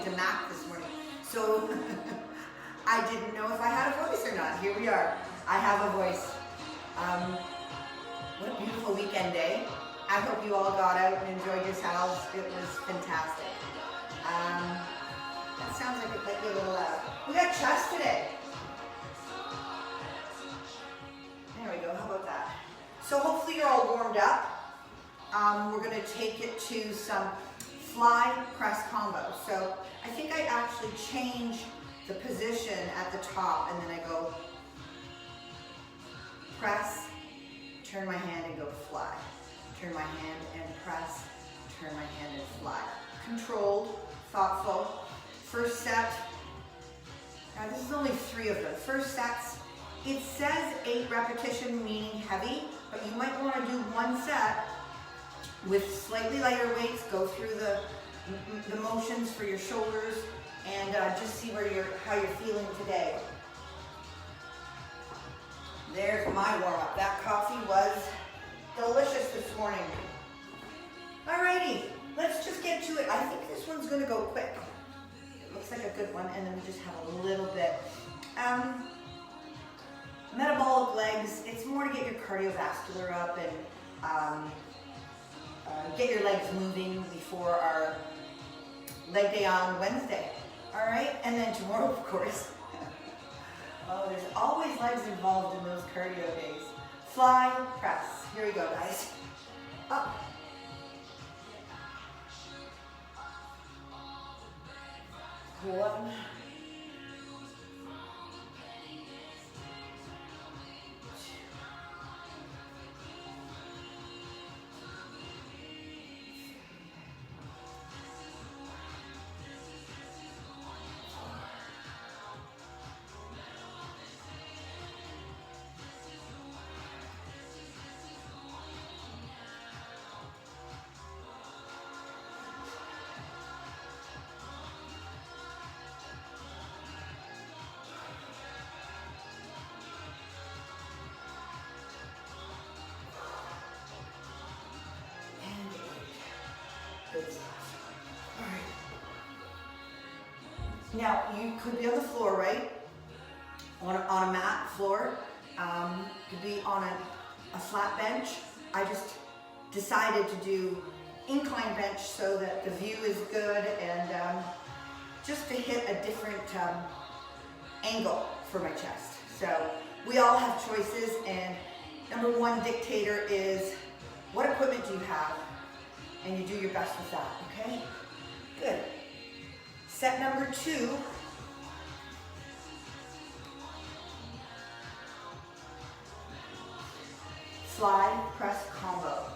to Mac this morning. So I didn't know if I had a voice or not. Here we are. I have a voice. What a beautiful weekend day. I hope you all got out and enjoyed yourselves. It was fantastic. That sounds like it might be a little loud. We got chest today. There we go, how about that? So hopefully you're all warmed up. We're gonna take it to some fly press combo. So I think I actually change the position at the top and then I go press, turn my hand and go fly. Turn my hand and press, turn my hand and fly. Controlled, thoughtful. First set, now this is only 3 of them. First sets, it says 8 repetition, meaning heavy, but you might want to do 1 set with slightly lighter weights, go through the motions for your shoulders, and just see how you're feeling today. There's my warm-up. That coffee was delicious this morning. Alrighty, let's just get to it. I think this one's gonna go quick. It looks like a good one, and then we just have a little bit. Metabolic legs, it's more to get your cardiovascular up and get your legs moving before our leg day on Wednesday. All right, and then tomorrow, of course. Oh, there's always legs involved in those cardio days. Fly, press. Here we go, guys. Up. One. Good stuff. All right. Now, you could be on the floor, right? On a mat floor. Could be on a flat bench. I just decided to do incline bench so that the view is good and just to hit a different angle for my chest. So we all have choices, and number 1 dictator is what equipment do you have? And you do your best with that, okay? Good. Set number 2. Fly, press, combo.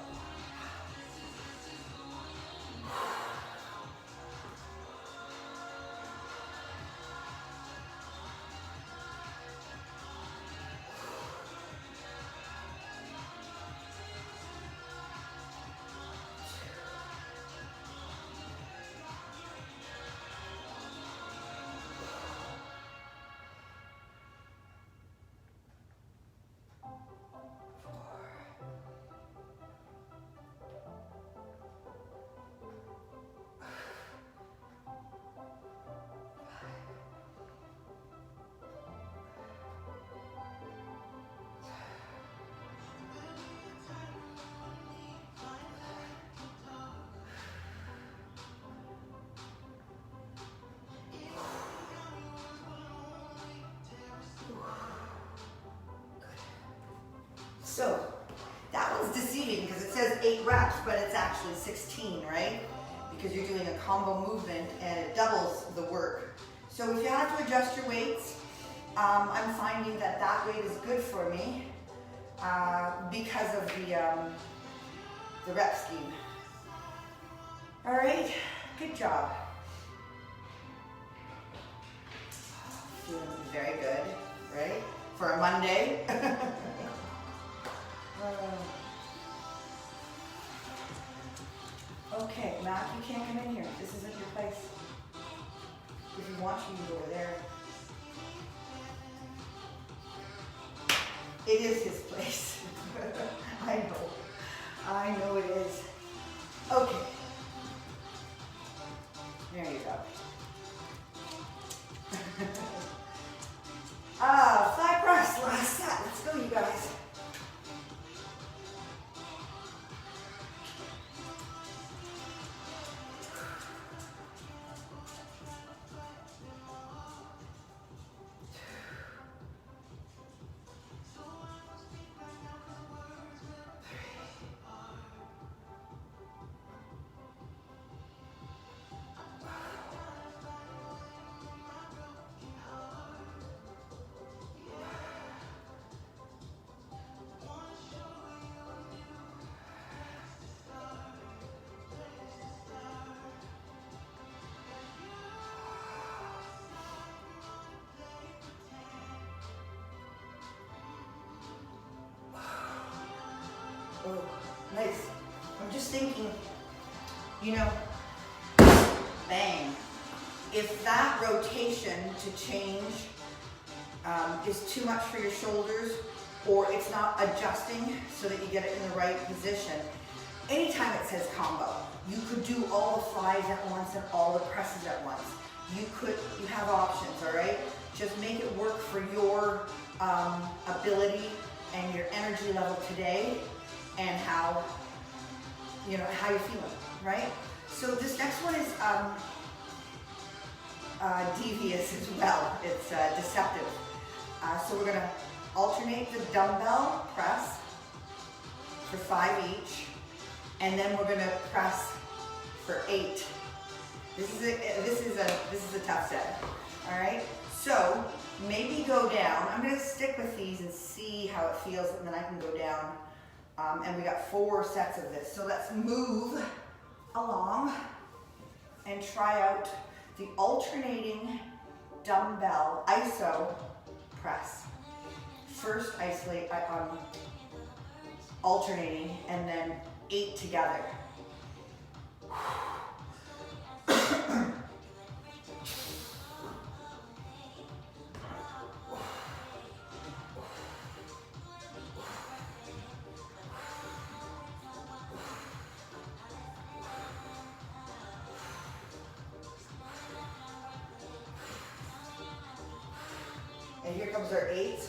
So that one's deceiving because it says 8 reps, but it's actually 16, right? Because you're doing a combo movement and it doubles the work. So if you have to adjust your weights, I'm finding that that weight is good for me because of the rep scheme. All right, good job. Feeling very good, right? For a Monday. Okay, Matt, you can't come in here. This isn't your place. If you want, you can go over there. It is his place. I know it is. Okay. There you go. Oh, nice. I'm just thinking, you know, bang. If that rotation to change is too much for your shoulders, or it's not adjusting so that you get it in the right position, anytime it says combo, you could do all the flies at once and all the presses at once. You have options, all right? Just make it work for your ability and your energy level today and how you're feeling, right? So this next one is devious as well. It's deceptive. So we're gonna alternate the dumbbell press for 5 each, and then we're gonna press for 8. This is a tough set. All right. So maybe go down. I'm gonna stick with these and see how it feels, and then I can go down. And we got 4 sets of this. So let's move along and try out the alternating dumbbell iso press. First isolate, alternating, and then 8 together. And here comes our 8.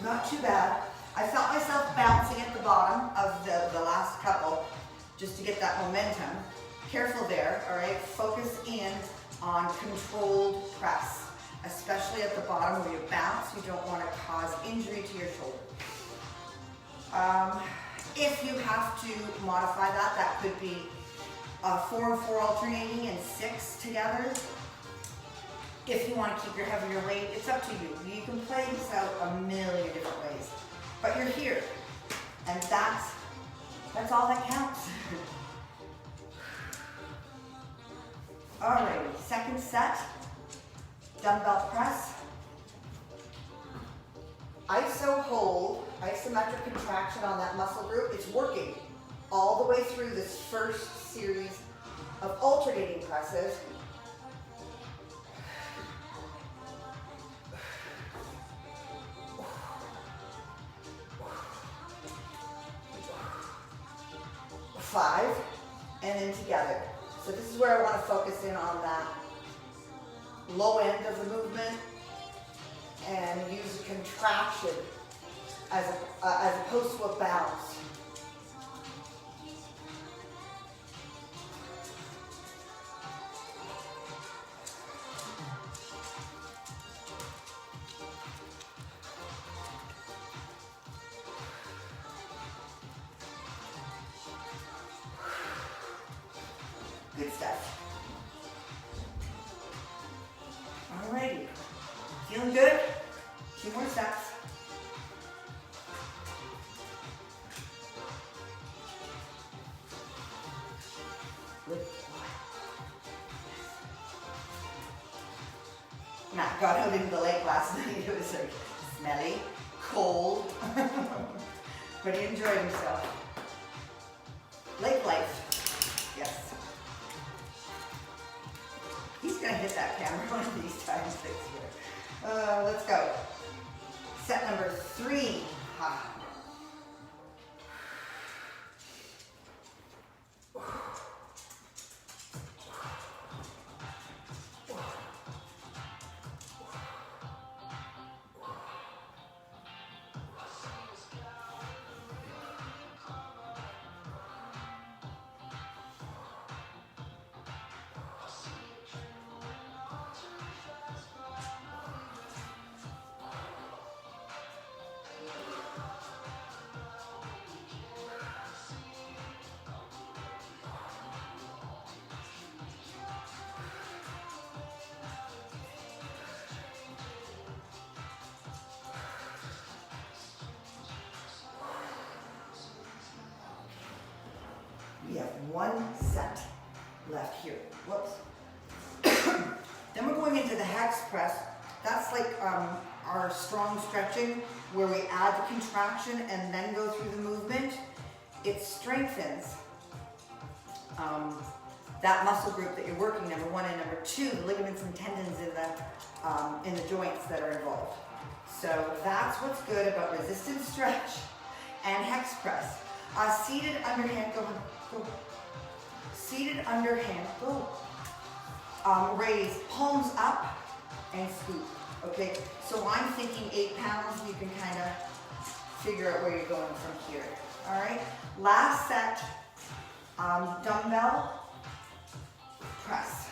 Not too bad. I felt myself bouncing at the bottom of the last couple just to get that momentum. Careful there, all right? Focus in on controlled press, especially at the bottom where you bounce. You don't want to cause injury to your shoulder. If you have to modify that, that could be 4 and 4 alternating and 6 together. If you want to keep your heavier weight, it's up to you. You can play this out a million different ways, but you're here, and that's all that counts. Alrighty, second set, dumbbell press. Iso hold, isometric contraction on that muscle group. It's working all the way through this first series of alternating presses. Five, and then together. So this is where I want to focus in on that low end of the movement and use a contraction as opposed to a bounce. Good stuff. Alrighty. Feeling good? 2 more sets. Good. Matt got out into the lake last night. It was like smelly, cold, but he enjoyed himself. Lake life. Yes. He's gonna hit that camera one of these times this year. Let's go. Set number 3. We have one set left here. Whoops. Then we're going into the hex press. That's like our strong stretching where we add the contraction and then go through the movement. It strengthens that muscle group that you're working, number one, and number two, the ligaments and tendons in the joints that are involved. So that's what's good about resistant stretch and hex press. Seated underhand, go. Seated underhand, go. Raise palms up and scoop. Okay, so I'm thinking 8 pounds. You can kind of figure out where you're going from here. All right, last set, dumbbell press.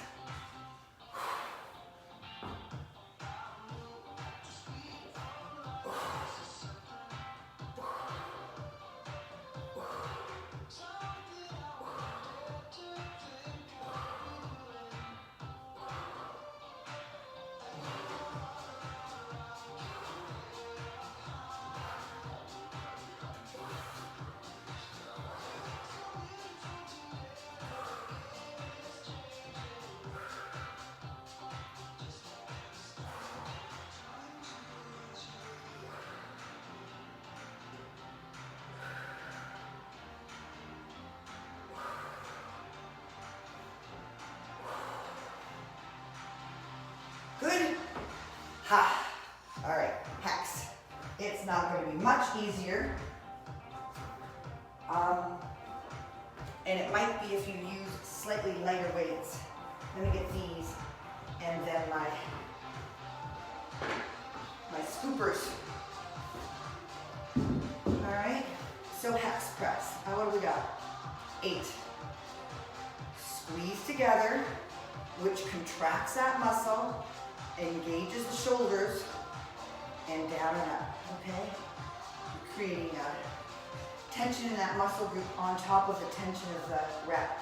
Good. Ha. All right, hex. It's not going to be much easier. And it might be if you use slightly lighter weights. Let me get these and then my scoopers. All right, so hex press. What do we got? 8. Squeeze together, which contracts that muscle, engages the shoulders, and down and up, okay? You're creating a tension in that muscle group on top of the tension of the rep.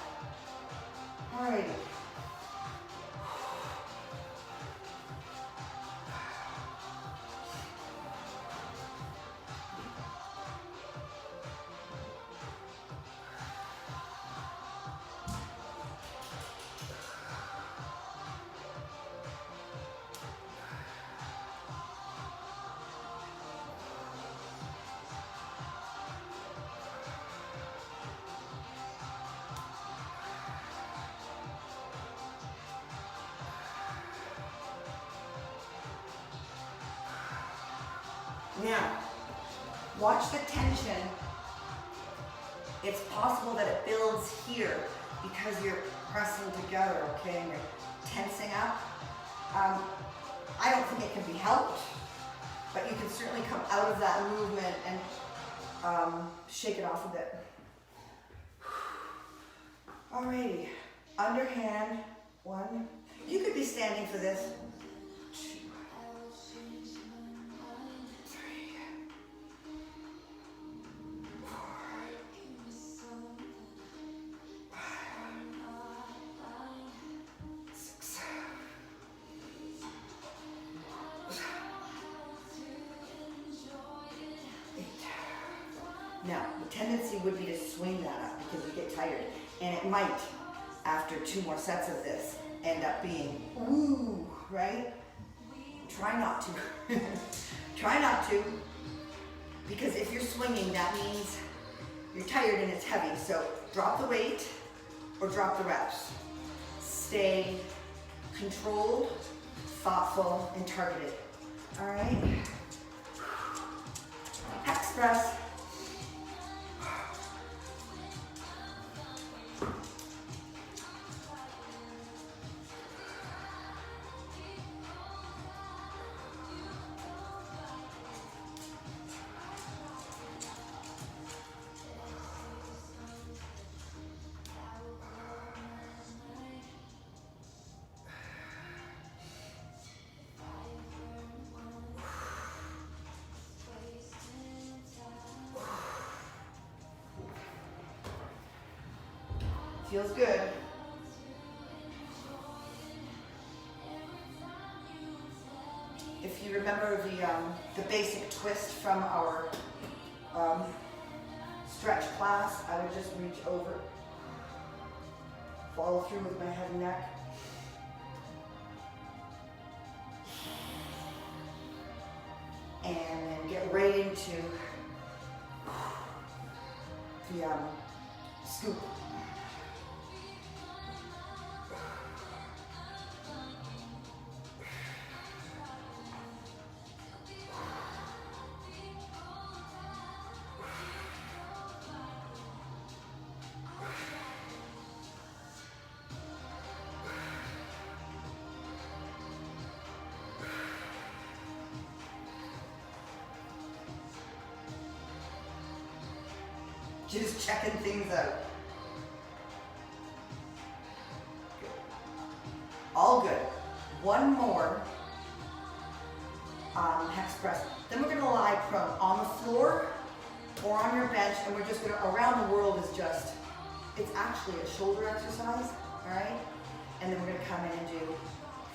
Alrighty. Now, watch the tension. It's possible that it builds here because you're pressing together, okay, and you're tensing up. I don't think it can be helped, but you can certainly come out of that movement and shake it off a bit. Alrighty, underhand, 1. You could be standing for this. 2, 3, 4, 5, 6. Now, the tendency would be to swing that up because you get tired. And it might, after 2 more sets of this, end up being, ooh, right? Try not to. Try not to. Because if you're swinging, that means you're tired and it's heavy. So drop the weight or drop the reps. Stay controlled, thoughtful, and targeted. All right? Hex press. Feels good. If you remember the basic twist from our stretch class, I would just reach over Follow through with my head and neck. And then get right into the scoop. Just checking things out. Good. All good. One more hex press. Then we're gonna lie prone on the floor or on your bench, and we're just gonna, around the world is just, it's actually a shoulder exercise, all right? And then we're gonna come in and do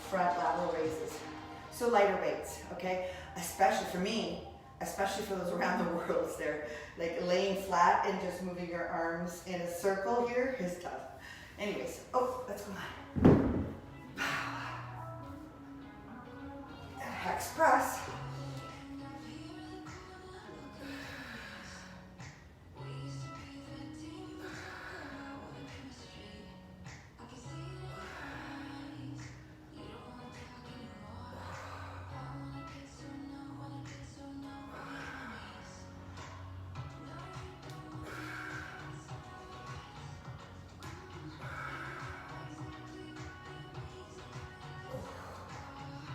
front lateral raises. So lighter weights, okay? Especially for me, especially for those around the world, they're like laying flat and just moving your arms in a circle here is tough. Anyways, oh, let's go on. Hex press.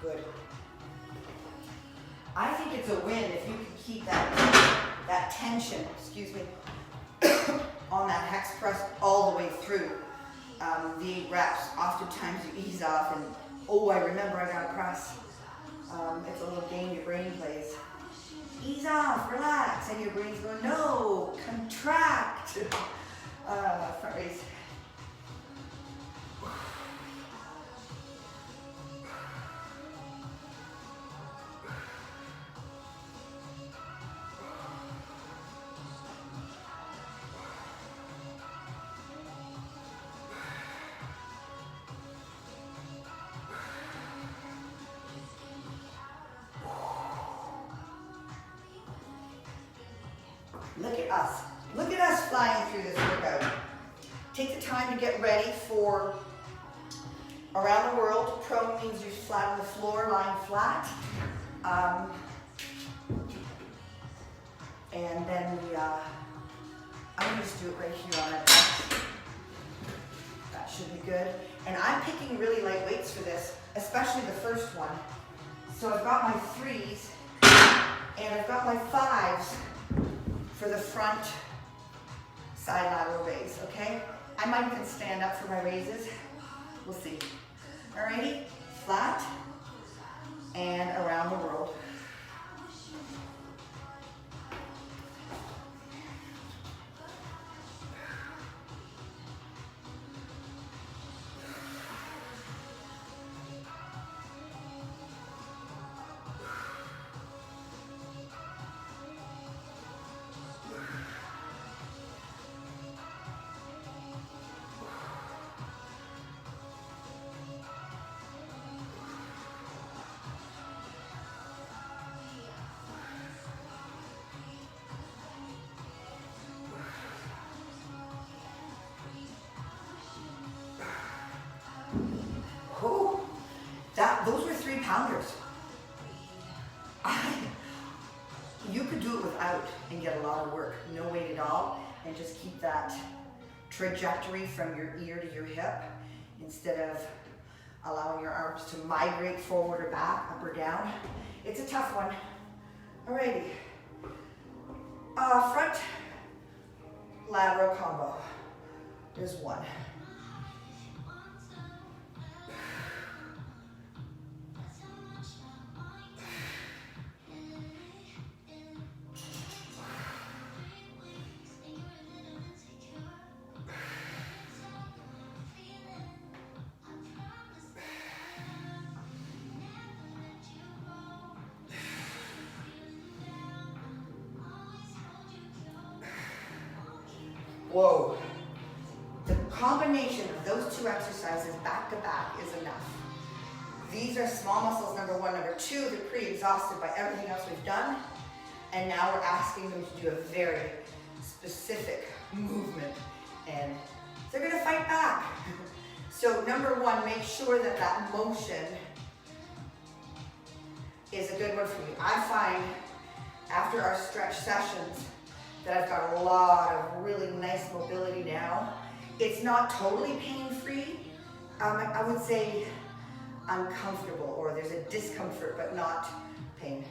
Good. I think it's a win if you can keep that tension, excuse me, on that hex press all the way through the 8 reps. Oftentimes you ease off and, oh, I remember I gotta press. It's a little game your brain plays. Ease off, relax, and your brain's going, no, contract. Front raise. Look at us. Look at us flying through this workout. Take the time to get ready for around the world. Prone means you're flat on the floor, lying flat. And then I'm going to just do it right here on that bench. That should be good. And I'm picking really light weights for this, especially the first one. So I've got my 3s and I've got my 5s for the front side lateral raise, okay? I might even stand up for my raises. We'll see. Alrighty, flat and around the world. Those were 3-pounders. You could do it without and get a lot of work, no weight at all, and just keep that trajectory from your ear to your hip instead of allowing your arms to migrate forward or back, up or down. It's a tough one. Alrighty. Front lateral combo. There's one. Whoa. combination of those two exercises back to back is enough. These are small muscles, number one. Number two, they're pretty exhausted by everything else we've done. And now we're asking them to do a very specific movement. And they're gonna fight back. So number one, make sure that that motion is a good one for you. I find after our stretch sessions that I've got a lot of really nice mobility now. It's not totally pain-free. I would say uncomfortable, or there's a discomfort, but not pain.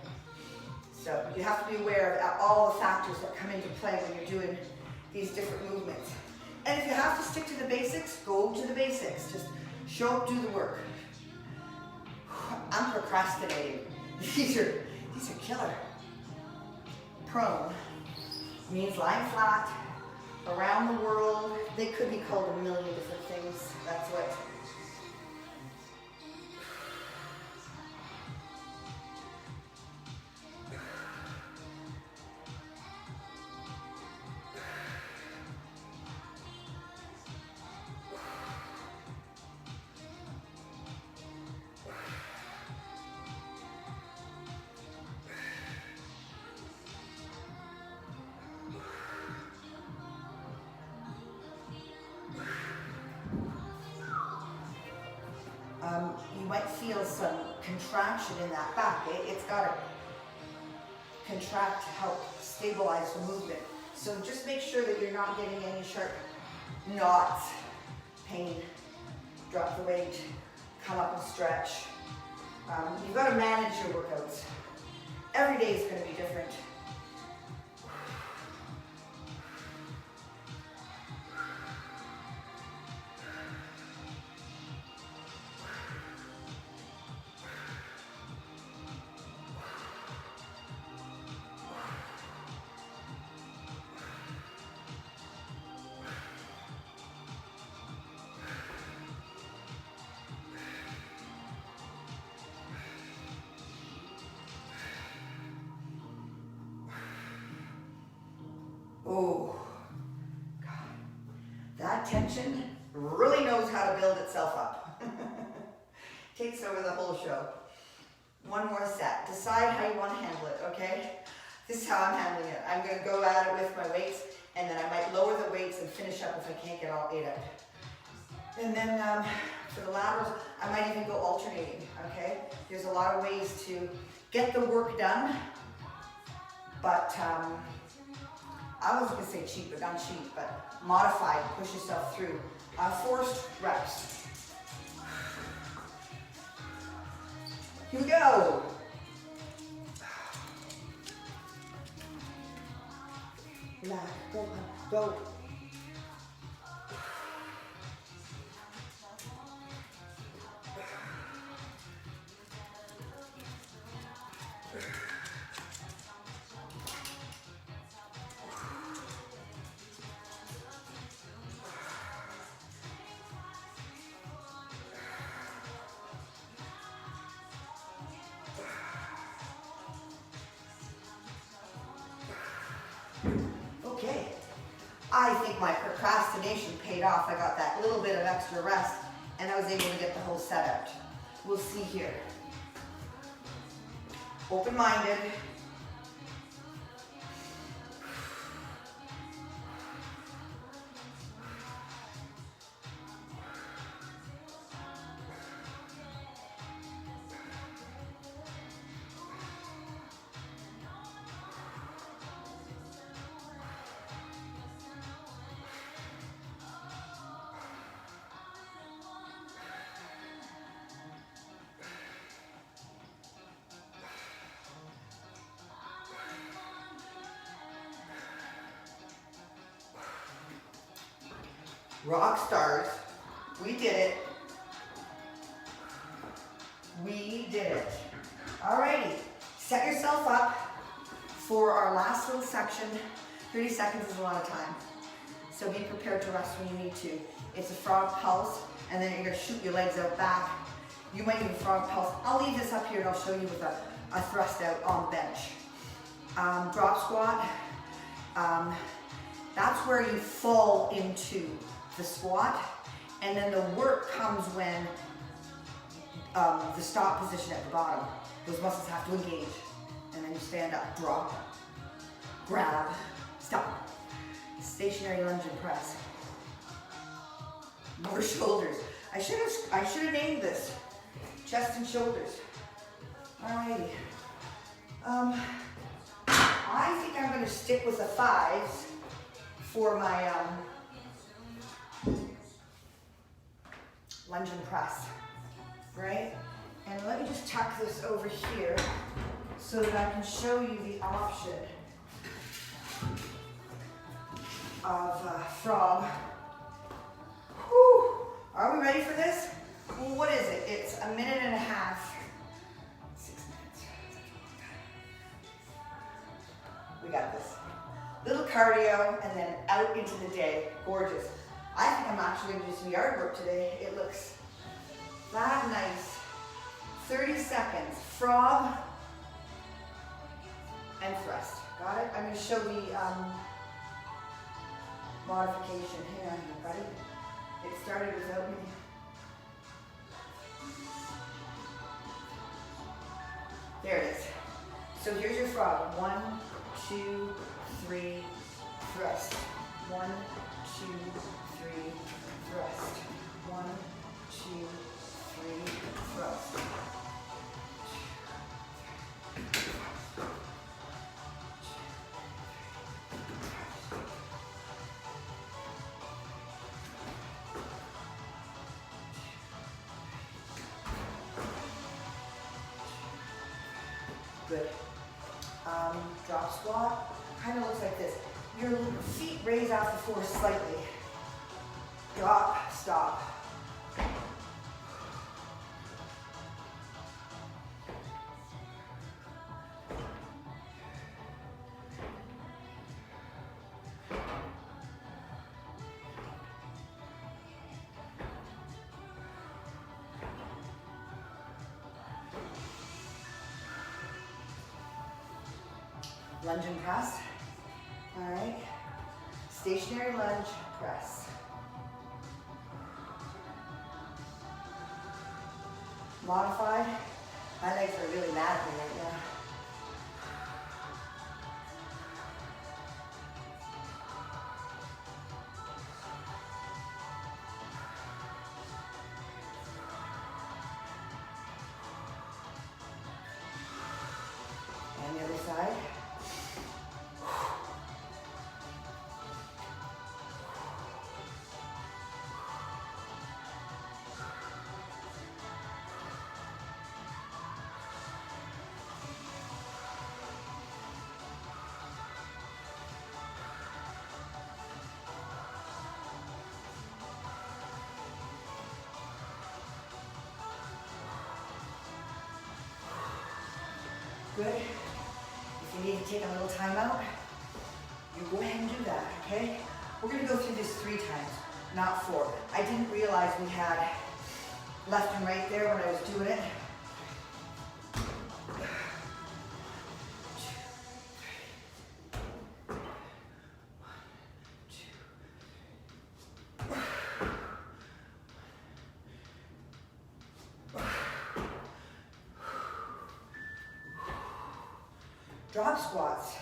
So you have to be aware of all the factors that come into play when you're doing these different movements. And if you have to stick to the basics, go to the basics. Just show up, do the work. I'm procrastinating. These are killer. Prone means lying flat around the world. They could be called a million different things. That's what. You might feel some contraction in that back. It's got to contract to help stabilize the movement. So just make sure that you're not getting any sharp knots, pain. Drop the weight, come up and stretch. You've got to manage your workouts. Every day is going to be different. Oh, God. That tension really knows how to build itself up. Takes over the whole show. One more set. Decide how you want to handle it, okay? This is how I'm handling it. I'm going to go at it with my weights, and then I might lower the weights and finish up if I can't get all 8 up. And then for the laterals, I might even go alternating, okay? There's a lot of ways to get the work done, but I was going to say cheat, but not cheat, but modified, push yourself through. Forced reps. Here we go. Relax, go, go. Okay, I think my procrastination paid off. I got that little bit of extra rest and I was able to get the whole set out. We'll see here. Open-minded. Rock stars. We did it. We did it. Alrighty. Set yourself up for our last little section. 30 seconds is a lot of time. So be prepared to rest when you need to. It's a frog pulse, and then you're going to shoot your legs out back. You might even frog pulse. I'll leave this up here and I'll show you with a thrust out on the bench. Drop squat. That's where you fall into the squat, and then the work comes when the stop position at the bottom. Those muscles have to engage, and then you stand up, drop, grab, stop. Stationary lunge and press. More shoulders. I should have named this chest and shoulders. Alrighty. I think I'm going to stick with the 5s for my lunge and press, right? And let me just tuck this over here so that I can show you the option of frog. Whew. Are we ready for this? Well, what is it? It's a minute and a half. 6 minutes. We got this. Little cardio and then out into the day. Gorgeous. I think I'm actually going to do some yard work today. It looks that nice. 30 seconds. Frog and thrust. Got it? I'm going to show the modification. Hang on, buddy. It started without me. There it is. So here's your frog. 1, 2, 3, thrust. 1, 2, 3, thrust. 1, 2, 3, thrust. Good. Drop squat, kind of looks like this. Your feet raise off the floor slightly. Drop, stop. Lunge and press. All right. Stationary lunge, press. Modified. My legs are really mad at me right now. And the other side. Good. If you need to take a little time out, you go ahead and do that, okay? We're gonna go through this 3 times, not 4. I didn't realize we had left and right there when I was doing it. Drop squats.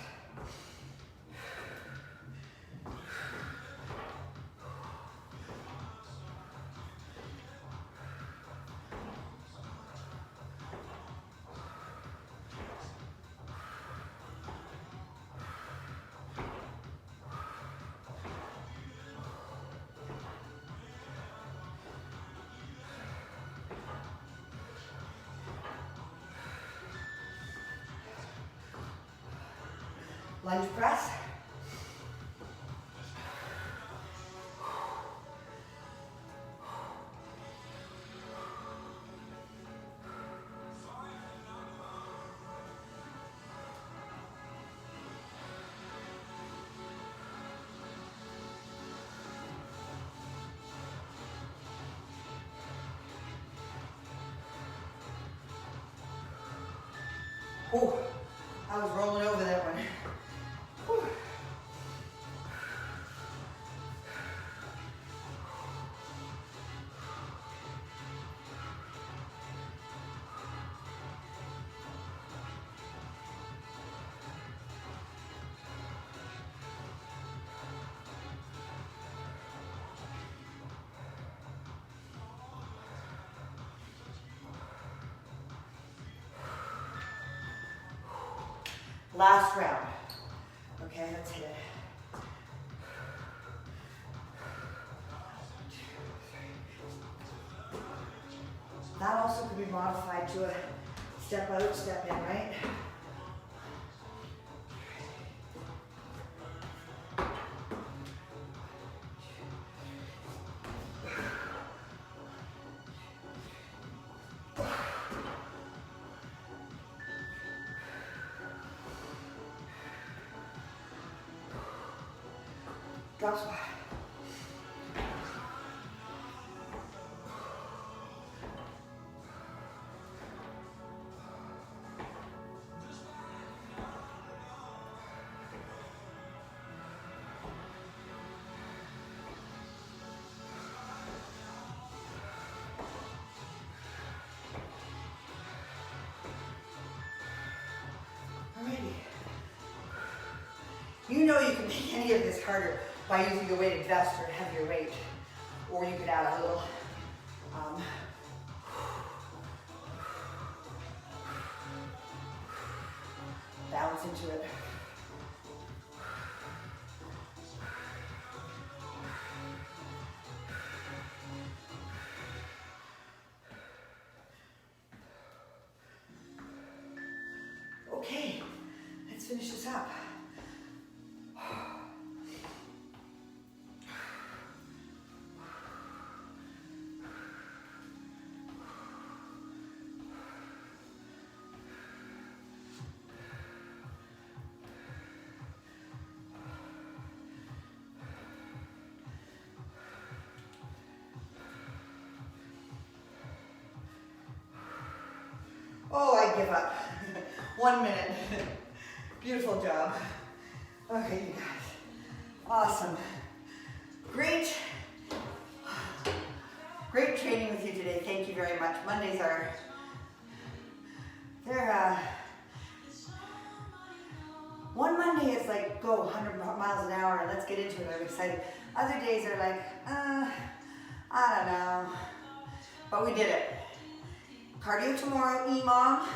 Lunge press. Oh, I was rolling over that one. Whew. Last round. Okay, let's hit it. That also could be modified to a step out, step in, right? Drop squat. Alrighty. You know you can make any of this harder by using a weighted vest or a heavier weight. Or you could add a little bounce into it. Okay, let's finish this up. Oh, I give up. 1 minute. Beautiful job. Okay, you guys. Awesome. Great training with you today. Thank you very much. Mondays are, one Monday is like, go 100 miles an hour and let's get into it. I'm excited. Other days are like, I don't know. But we did it. Cardio tomorrow, E-Mom.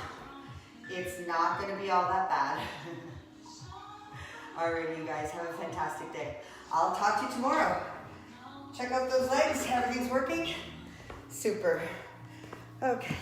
It's not going to be all that bad. Alright, you guys, have a fantastic day. I'll talk to you tomorrow. Check out those legs. Everything's working. Super. Okay.